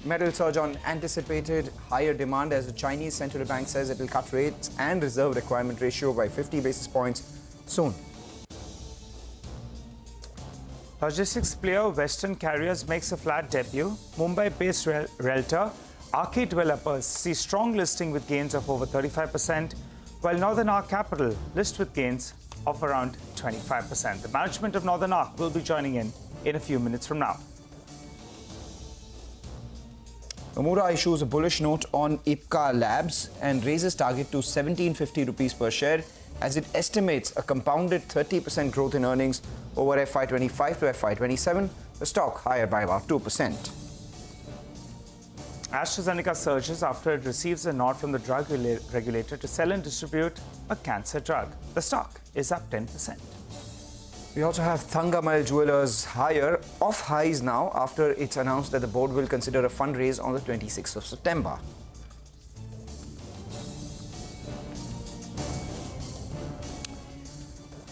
metal surge on anticipated higher demand as the Chinese central bank says it will cut rates and reserve requirement ratio by 50 basis points soon. Logistics player Western Carriers makes a flat debut. Mumbai-based realtor Arcade Developers see strong listing with gains of over 35%, while Northern Arc Capital lists with gains of around 25%. The management of Northern Arc will be joining in a few minutes from now. Nomura issues a bullish note on Ipca Labs and raises target to 1750 rupees per share as it estimates a compounded 30% growth in earnings over FY25 to FY27, the stock higher by about 2%. AstraZeneca surges after it receives a nod from the drug regulator to sell and distribute a cancer drug. The stock is up 10%. We also have Thangamal Jewelers higher, off highs now after it's announced that the board will consider a fundraise on the 26th of September.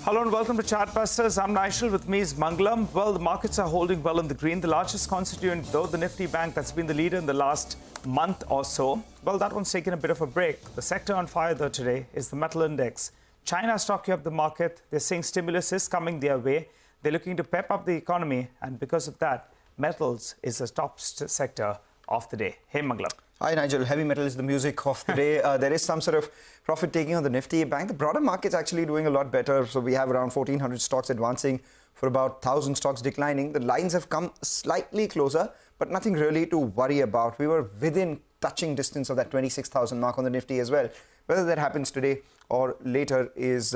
Hello and welcome to Chartbusters. I'm Nigel. With me is Mangalam. Well, the markets are holding well in the green. The largest constituent, though, the Nifty Bank, that's been the leader in the last month or so. Well, that one's taken a bit of a break. The sector on fire, though, today is the metal index. China stocking up the market. They're saying stimulus is coming their way. They're looking to pep up the economy. And because of that, metals is the top sector of the day. Hey, Mangalam. Hi, Nigel. Heavy metal is the music of the day. There is some sort of profit taking on the Nifty Bank. The broader market's actually doing a lot better. So we have around 1,400 stocks advancing for about 1,000 stocks declining. The lines have come slightly closer, but nothing really to worry about. We were within touching distance of that 26,000 mark on the Nifty as well. Whether that happens today or later is,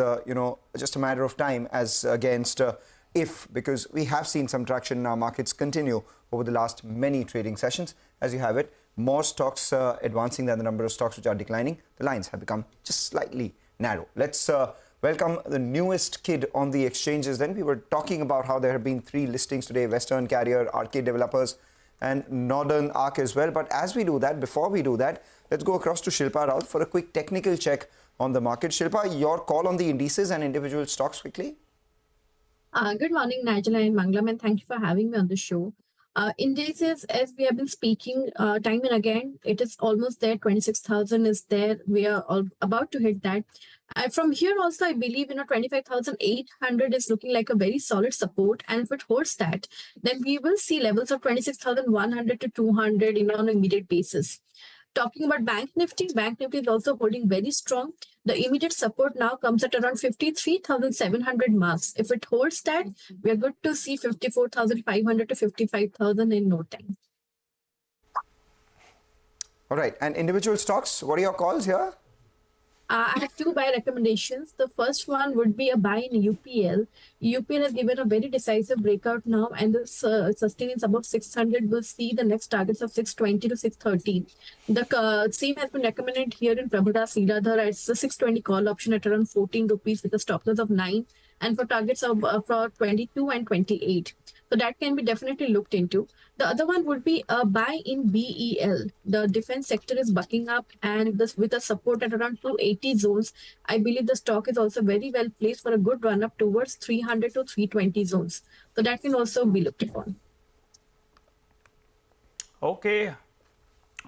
just a matter of time as against if, because we have seen some traction in our markets continue over the last many trading sessions. As you have it, more stocks advancing than the number of stocks which are declining. The lines have become just slightly narrow. Let's welcome the newest kid on the exchanges. Then we were talking about how there have been 3 listings today: Western Carrier, Arcade Developers, and Northern Arc as well. But as we do that, before we do that, let's go across to Shilpa Rao for a quick technical check on the market. Shilpa, your call on the indices and individual stocks quickly. Good morning, Nigel and Mangalam, and thank you for having me on the show. Indices, as we have been speaking time and again, it is almost there. 26,000 is there. We are all about to hit that. From here also, I believe 25,800 is looking like a very solid support, and if it holds that, then we will see levels of 26,100 to 200 on an immediate basis. Talking about Bank Nifty is also holding very strong. The immediate support now comes at around 53,700 marks. If it holds that, we are good to see 54,500 to 55,000 in no time. All right. And individual stocks, what are your calls here? I have 2 buy recommendations. The first one would be a buy in UPL. UPL has given a very decisive breakout now, and the sustenance above 600 will see the next targets of 620 to 630. The same has been recommended here in Prabhudas Leeladhar as a 620 call option at around 14 rupees with a stop loss of 9, and for targets of for 22 and 28. So that can be definitely looked into. The other one would be a buy in BEL. The defense sector is bucking up, and this with a support at around 280 zones. I believe the stock is also very well placed for a good run up towards 300 to 320 zones. So that can also be looked upon. Okay.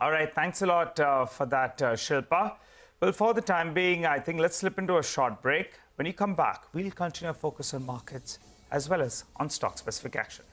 All right. Thanks a lot for that, Shilpa. Well, for the time being, I think let's slip into a short break. When you come back, we'll continue our focus on markets as well as on stock-specific action.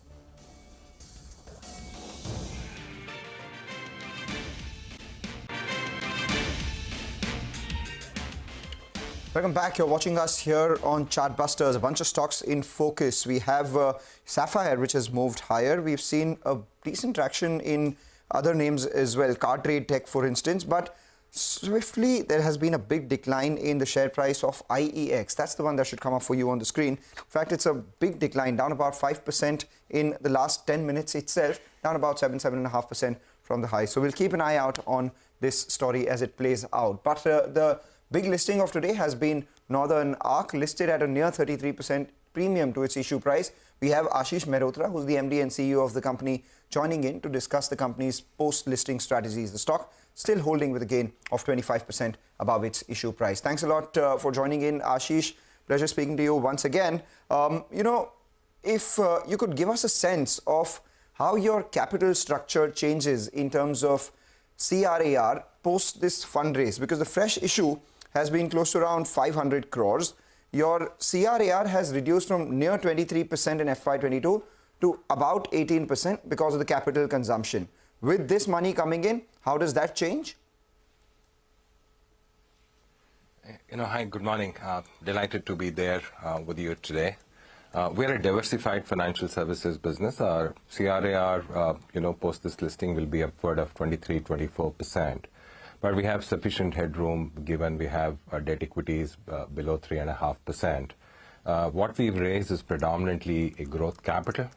Welcome back. You're watching us here on Chartbusters. A bunch of stocks in focus. We have Sapphire, which has moved higher. We've seen a decent traction in other names as well, Car Trade Tech, for instance. But swiftly, there has been a big decline in the share price of IEX. That's the one that should come up for you on the screen. In fact, it's a big decline, down about 5% in the last 10 minutes itself, down about 7.5% from the high. So we'll keep an eye out on this story as it plays out. But the big listing of today has been Northern Arc, listed at a near 33% premium to its issue price. We have Ashish Mehrotra, who's the MD and CEO of the company, joining in to discuss the company's post-listing strategies. The stock still holding with a gain of 25% above its issue price. Thanks a lot for joining in, Ashish. Pleasure speaking to you once again. If you could give us a sense of how your capital structure changes in terms of CRAR post this fundraise, because the fresh issue has been close to around 500 crores. Your CRAR has reduced from near 23% in FY22 to about 18% because of the capital consumption. With this money coming in, how does that change? Hi, good morning. Delighted to be there with you today. We're a diversified financial services business. Our CRAR, post this listing will be upward of 23-24%. But we have sufficient headroom given we have our debt equities below 3.5%. What we've raised is predominantly a growth capital,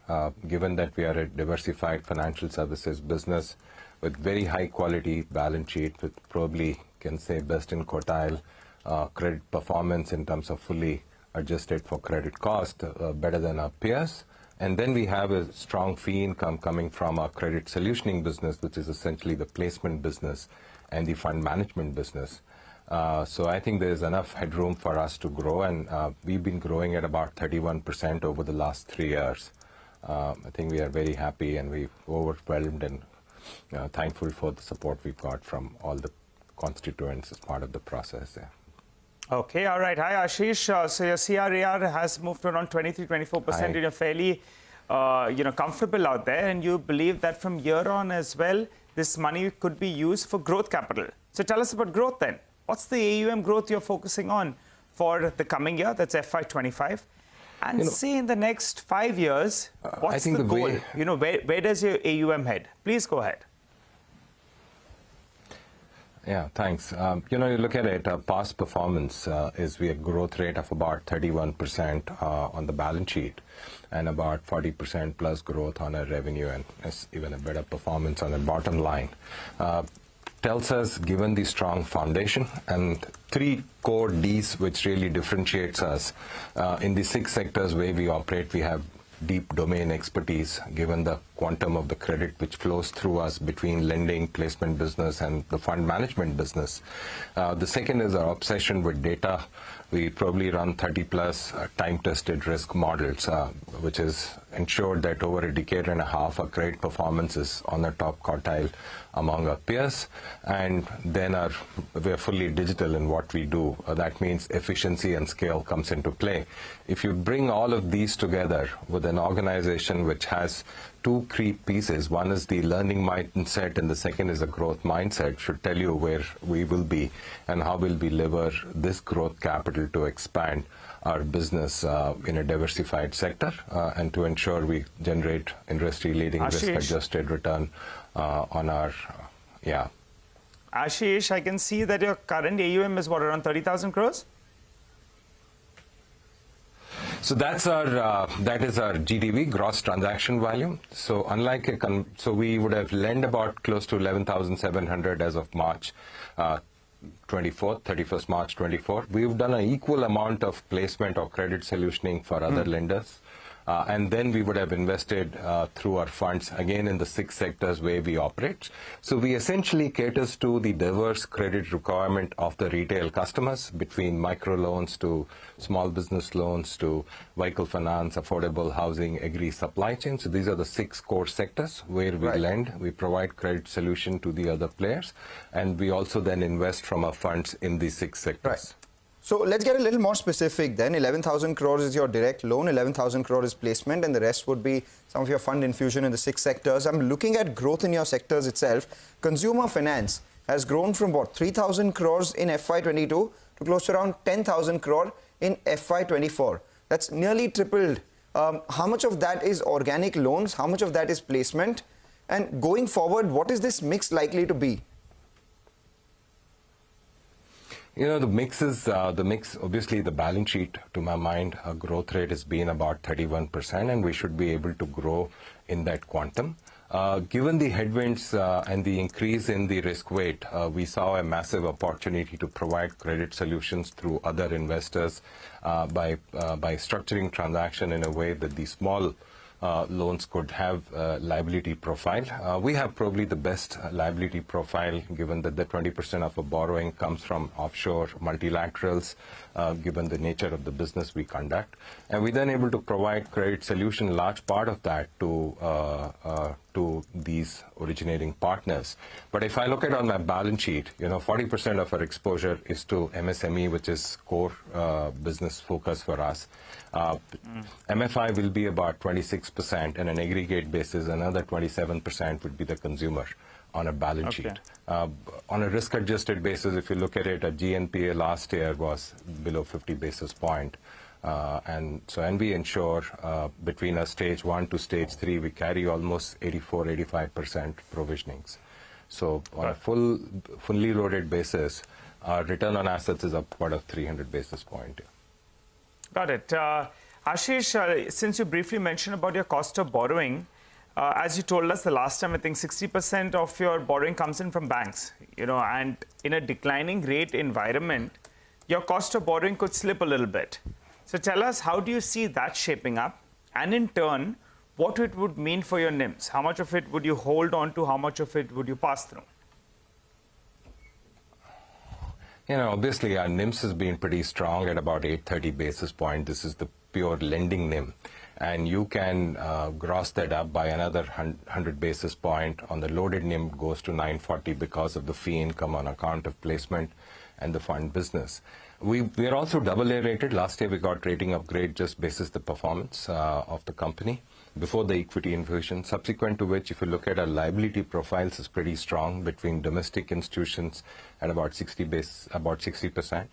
given that we are a diversified financial services business with very high quality balance sheet with probably can say best in quartile credit performance in terms of fully adjusted for credit cost, better than our peers. And then we have a strong fee income coming from our credit solutioning business, which is essentially the placement business and the fund management business. So I think there's enough headroom for us to grow, and we've been growing at about 31% over the last 3 years. I think we are very happy and we're overwhelmed and thankful for the support we've got from all the constituents as part of the process. Yeah. Okay, all right. Hi, Ashish. So your CRAR has moved to around 23-24%. And you're fairly, comfortable out there, and you believe that from here on as well, this money could be used for growth capital. So tell us about growth then. What's the AUM growth you're focusing on for the coming year? That's FY25. And say in the next 5 years, what's the goal? Where does your AUM head? Please go ahead. Yeah, thanks. You look at it, past performance is we have growth rate of about 31% on the balance sheet and about 40% plus growth on our revenue, and even a better performance on the bottom line. Tells us, given the strong foundation and 3 core Ds, which really differentiates us in the 6 sectors where we operate, we have deep domain expertise, given the quantum of the credit which flows through us between lending, placement business, and the fund management business. The second is our obsession with data. We probably run 30-plus time-tested risk models, which is ensured that over a decade and a half, our credit performance is on the top quartile among our peers. And then we're fully digital in what we do. That means efficiency and scale comes into play. If you bring all of these together with an organization which has 2 key pieces, one is the learning mindset and the second is a growth mindset, should tell you where we will be and how we'll deliver this growth capital to expand our business in a diversified sector and to ensure we generate industry-leading risk-adjusted return on our, Ashish, I can see that your current AUM is what, around 30,000 crores? So that is our GTV, gross transaction value. So unlike so we would have lent about close to 11,700 as of March 31st March 24. We've done an equal amount of placement or credit solutioning for other lenders. And then we would have invested through our funds, again, in the 6 sectors where we operate. So we essentially caters to the diverse credit requirement of the retail customers, between micro loans to small business loans to vehicle finance, affordable housing, agri supply chain. So these are the 6 core sectors where we lend. We provide credit solution to the other players. And we also then invest from our funds in these 6 sectors. Right. So let's get a little more specific then. 11,000 crores is your direct loan, 11,000 crores is placement, and the rest would be some of your fund infusion in the 6 sectors. I'm looking at growth in your sectors itself. Consumer finance has grown from what, 3,000 crores in FY22 to close to around 10,000 crore in FY24. That's nearly tripled. How much of that is organic loans? How much of that is placement? And going forward, what is this mix likely to be? The mix is, obviously the balance sheet, to my mind, our growth rate has been about 31%, and we should be able to grow in that quantum. Given the headwinds and the increase in the risk weight, we saw a massive opportunity to provide credit solutions through other investors by structuring transaction in a way that the small loans could have liability profile. We have probably the best liability profile, given that the 20% of our borrowing comes from offshore multilaterals, given the nature of the business we conduct. And we then able to provide credit solution, large part of that to these originating partners. But if I look at on my balance sheet, 40% of our exposure is to MSME, which is core business focus for us. MFI will be about 26%, and on an aggregate basis, another 27% would be the consumer on a balance sheet. On a risk-adjusted basis, if you look at it, a GNPA last year was below 50 basis point. And we ensure between a stage 1 to stage 3, we carry almost 84-85% provisionings. So on a fully loaded basis, our return on assets is upward of 300 basis point. Got it. Ashish, since you briefly mentioned about your cost of borrowing, as you told us the last time, I think 60% of your borrowing comes in from banks, and in a declining rate environment, your cost of borrowing could slip a little bit. So tell us, how do you see that shaping up? And in turn, what it would mean for your NIMs? How much of it would you hold on to? How much of it would you pass through? Obviously, our NIMs has been pretty strong at about 830 basis point. This is the pure lending NIM. And you can gross that up by another 100 basis point. On the loaded NIM goes to 940 because of the fee income on account of placement and the fund business. We are also AA rated. Last year we got rating upgrade just basis the performance of the company before the equity infusion, subsequent to which, if you look at our liability profiles, is pretty strong between domestic institutions at about 60%.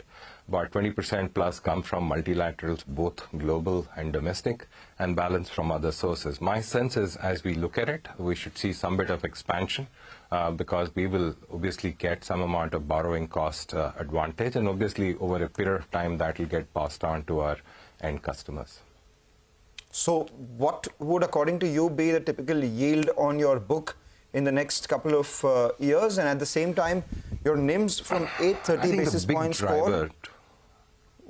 About 20% plus come from multilaterals, both global and domestic, and balance from other sources. My sense is, as we look at it, we should see some bit of expansion because we will obviously get some amount of borrowing cost advantage, and obviously over a period of time that will get passed on to our end customers. So what would, according to you, be the typical yield on your book in the next couple of years? And at the same time, your NIMs from 830 basis points score,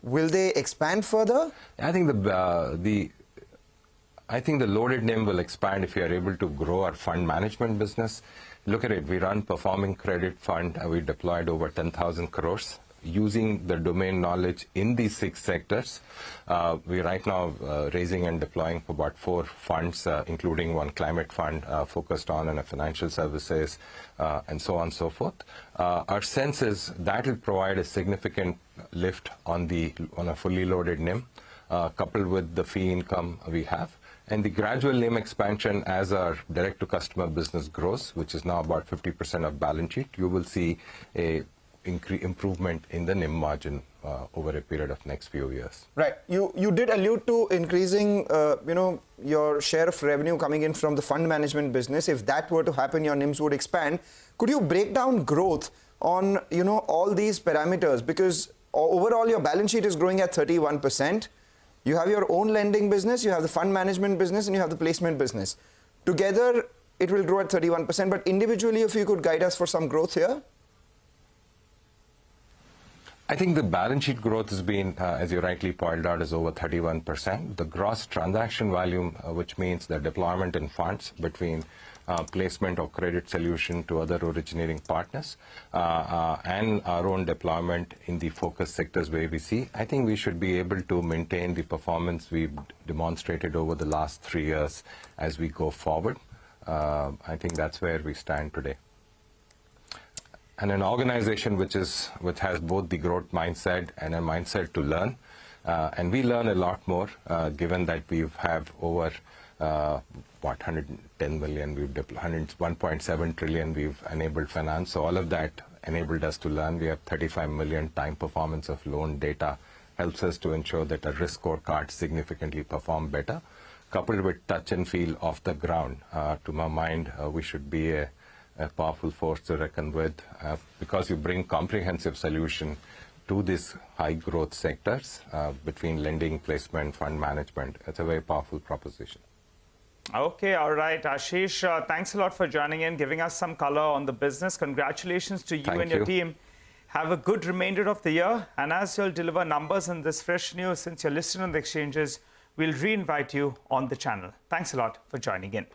will they expand further? I think the loaded NIM will expand if we are able to grow our fund management business. Look at it, we run performing credit fund, we deployed over 10,000 crores. Using the domain knowledge in these 6 sectors. We're right now raising and deploying for about 4 funds, including one climate fund focused on financial services and so on and so forth. Our sense is that will provide a significant lift on a fully loaded NIM, coupled with the fee income we have. And the gradual NIM expansion as our direct-to-customer business grows, which is now about 50% of balance sheet, you will see a improvement in the NIM margin over a period of next few years. Right. You did allude to increasing, your share of revenue coming in from the fund management business. If that were to happen, your NIMs would expand. Could you break down growth on, all these parameters? Because overall, your balance sheet is growing at 31%. You have your own lending business, you have the fund management business, and you have the placement business. Together, it will grow at 31%. But individually, if you could guide us for some growth here? I think the balance sheet growth has been, as you rightly pointed out, is over 31%. The gross transaction volume, which means the deployment in funds between placement of credit solution to other originating partners and our own deployment in the focus sectors where we see, I think we should be able to maintain the performance we've demonstrated over the last 3 years as we go forward. I think that's where we stand today. And an organization which has both the growth mindset and a mindset to learn. And we learn a lot more, given that we have over, 110 million, we've deployed 1.7 trillion, we've enabled finance. So all of that enabled us to learn. We have 35 million time performance of loan data, helps us to ensure that our risk scorecards significantly perform better. Coupled with touch and feel off the ground, to my mind, we should be a powerful force to reckon with because you bring comprehensive solution to these high growth sectors between lending, placement, fund management. It's a very powerful proposition. Okay, all right. Ashish, thanks a lot for joining in, giving us some color on the business. Congratulations to you and your team. Have a good remainder of the year. And as you'll deliver numbers in this fresh news, since you're listed on the exchanges, we'll re-invite you on the channel. Thanks a lot for joining in.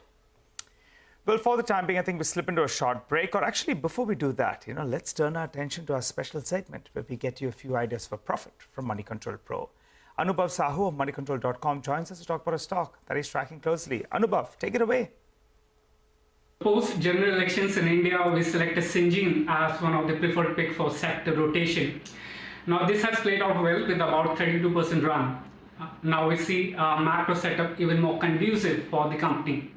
Well, for the time being, I think we slip into a short break. Or actually, before we do that, let's turn our attention to our special segment where we get you a few ideas for profit from Money Control Pro. Anubhav Sahu of moneycontrol.com joins us to talk about a stock that he's tracking closely. Anubhav, take it away. Post general elections in India, we selected Syngene as one of the preferred pick for sector rotation. Now this has played out well with about 32% run. Now we see a macro setup even more conducive for the company.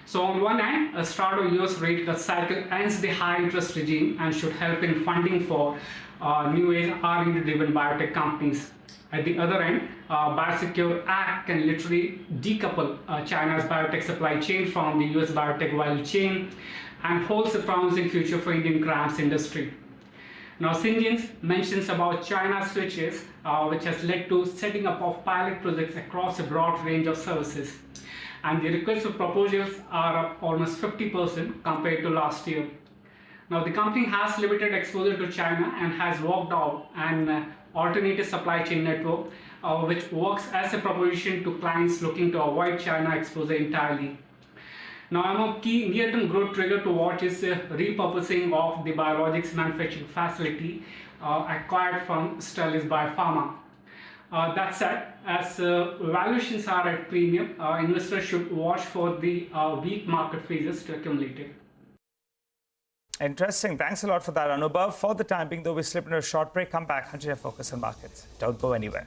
So on one hand, a start of US rate cut cycle ends the high interest regime and should help in funding for new age R&D driven biotech companies. At the other end, Biosecure Act can literally decouple China's biotech supply chain from the US biotech value chain and holds a promising future for Indian CRAMS industry. Now, Syngene mentions about China switches, which has led to setting up of pilot projects across a broad range of services. And the requests for proposals are up almost 50% compared to last year. Now, the company has limited exposure to China and has worked out an alternative supply chain network, which works as a proposition to clients looking to avoid China exposure entirely. Now, among key near-term growth trigger to watch is repurposing of the biologics manufacturing facility acquired from Stelis Biopharma. That said, as valuations are at premium, investors should watch for the weak market phases to accumulate it. Interesting. Thanks a lot for that, Anubhav. For the time being, though, we slip into a short break. Come back, 100 Focus on Markets. Don't go anywhere.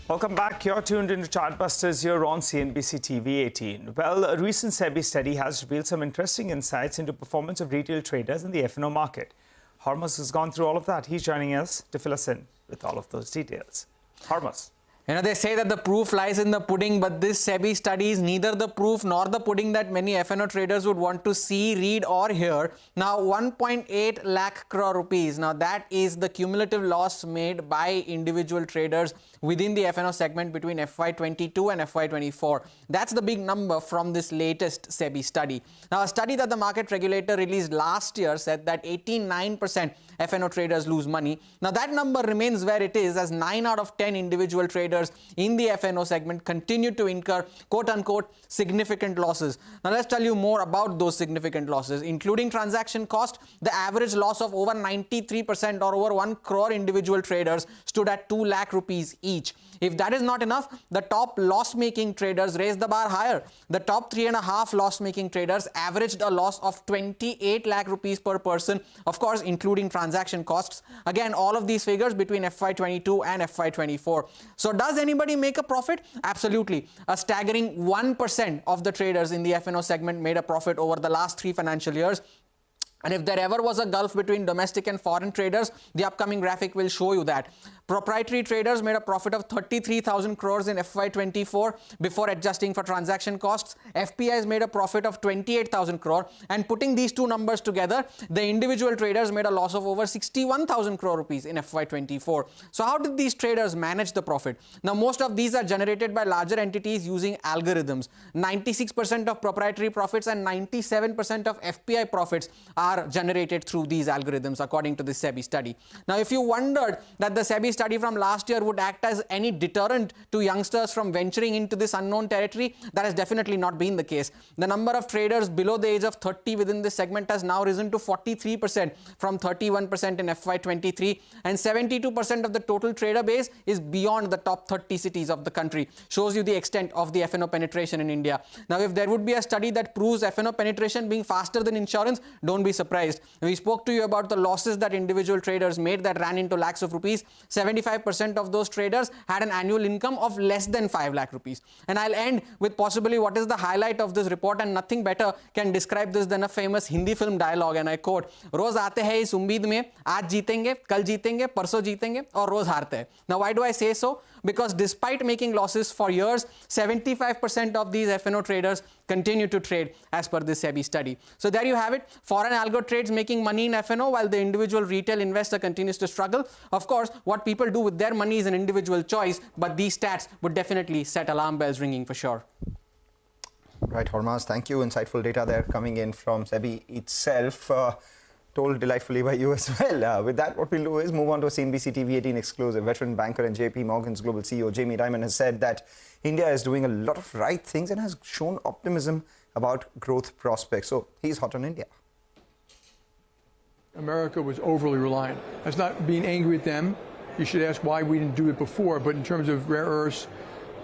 Welcome back. You're tuned into Chartbusters here on CNBC-TV18. Well, a recent SEBI study has revealed some interesting insights into performance of retail traders in the F&O market. Hormuz has gone through all of that. He's joining us to fill us in with all of those details. Hormuz. They say that the proof lies in the pudding, but this SEBI study is neither the proof nor the pudding that many F&O traders would want to see, read or hear. Now, 1.8 lakh crore rupees. Now, that is the cumulative loss made by individual traders within the F&O segment between FY22 and FY24. That's the big number from this latest SEBI study. Now, a study that the market regulator released last year said that 89% F&O traders lose money. Now, that number remains where it is, as 9 out of 10 individual traders in the F&O segment continue to incur quote-unquote significant losses. Now, let's tell you more about those significant losses. Including transaction cost, the average loss of over 93% or over 1 crore individual traders stood at 2 lakh rupees each. If that is not enough, the top loss-making traders raised the bar higher. The top 3.5 loss-making traders averaged a loss of 28 lakh rupees per person, of course, including transaction costs. Again, all of these figures between FY22 and FY24. So does anybody make a profit? Absolutely. A staggering 1% of the traders in the F&O segment made a profit over the last 3 financial years. And if there ever was a gulf between domestic and foreign traders, the upcoming graphic will show you that. Proprietary traders made a profit of 33,000 crores in FY24 before adjusting for transaction costs. FPIs made a profit of 28,000 crore. And putting these two numbers together, the individual traders made a loss of over 61,000 crore rupees in FY24. So how did these traders manage the profit? Now, most of these are generated by larger entities using algorithms. 96% of proprietary profits and 97% of FPI profits are generated through these algorithms, according to the SEBI study. Now, if you wondered that the SEBI study from last year would act as any deterrent to youngsters from venturing into this unknown territory, that has definitely not been the case. The number of traders below the age of 30 within this segment has now risen to 43% from 31% in FY23, and 72% of the total trader base is beyond the top 30 cities of the country. Shows you the extent of the F&O penetration in India. Now, if there would be a study that proves F&O penetration being faster than insurance, don't be surprised. We spoke to you about the losses that individual traders made that ran into lakhs of rupees. 75% of those traders had an annual income of less than 5 lakh rupees. And I'll end with possibly what is the highlight of this report, and nothing better can describe this than a famous Hindi film dialogue, and I quote, "रोज आते हैं इस उम्मीद में, आज जीतेंगे, कल जीतेंगे, परसों जीतेंगे, और रोज हारते हैं." Now, why do I say so? Because despite making losses for years, 75% of these F&O traders continue to trade as per this SEBI study. So there you have it. Foreign algo trades making money in F&O while the individual retail investor continues to struggle. Of course, what people do with their money is an individual choice, but these stats would definitely set alarm bells ringing for sure. Right, Hormaz, thank you. Insightful data there coming in from SEBI itself. Told delightfully by you as well. With that, what we'll do is move on to a CNBC-TV18 exclusive. Veteran banker and JP Morgan's global CEO Jamie Dimon has said that India is doing a lot of right things and has shown optimism about growth prospects. So he's hot on India. America was overly reliant. That's not being angry at them. You should ask why we didn't do it before. But in terms of rare earths,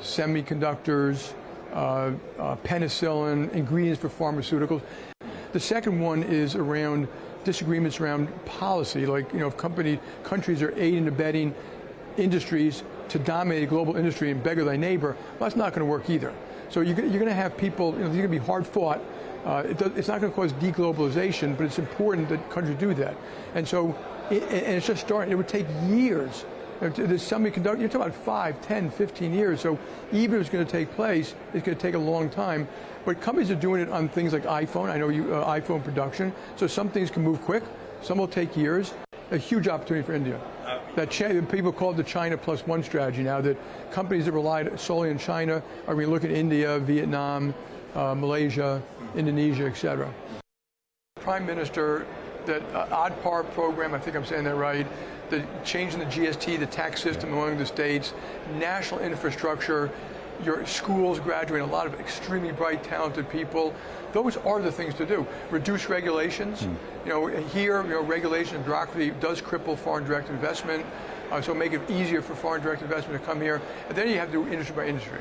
semiconductors, penicillin, ingredients for pharmaceuticals. The second one is around disagreements around policy, like, if countries are aiding and abetting industries to dominate a global industry and beggar thy neighbor, well, that's not going to work either. So you're going to have people, they're going to be hard fought. It's not going to cause deglobalization, but it's important that countries do that. And so, and it's just starting. It would take years. There's semiconductor, you're talking about 5, 10, 15 years. So even if it's going to take place, it's going to take a long time. But companies are doing it on things like iPhone. I know iPhone production. So some things can move quick. Some will take years. A huge opportunity for India. That people call it the China plus one strategy now, that companies that relied solely on China are going to look at India, Vietnam, Malaysia, Indonesia, etc. Prime Minister, that odd par program, I think I'm saying that right, the changing the GST, the tax system among the states, national infrastructure, your schools graduating a lot of extremely bright, talented people. Those are the things to do. Reduce regulations. Here, regulation and bureaucracy does cripple foreign direct investment. So make it easier for foreign direct investment to come here. And then you have to do industry by industry.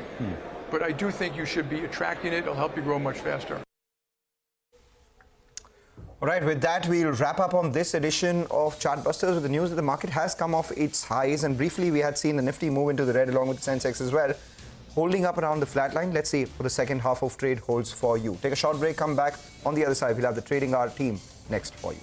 But I do think you should be attracting it. It'll help you grow much faster. All right, with that, we'll wrap up on this edition of Chartbusters with the news that the market has come off its highs. And briefly, we had seen the Nifty move into the red along with the Sensex as well, holding up around the flat line. Let's see what the second half of trade holds for you. Take a short break, come back. On the other side, we'll have the Trading Hour team next for you.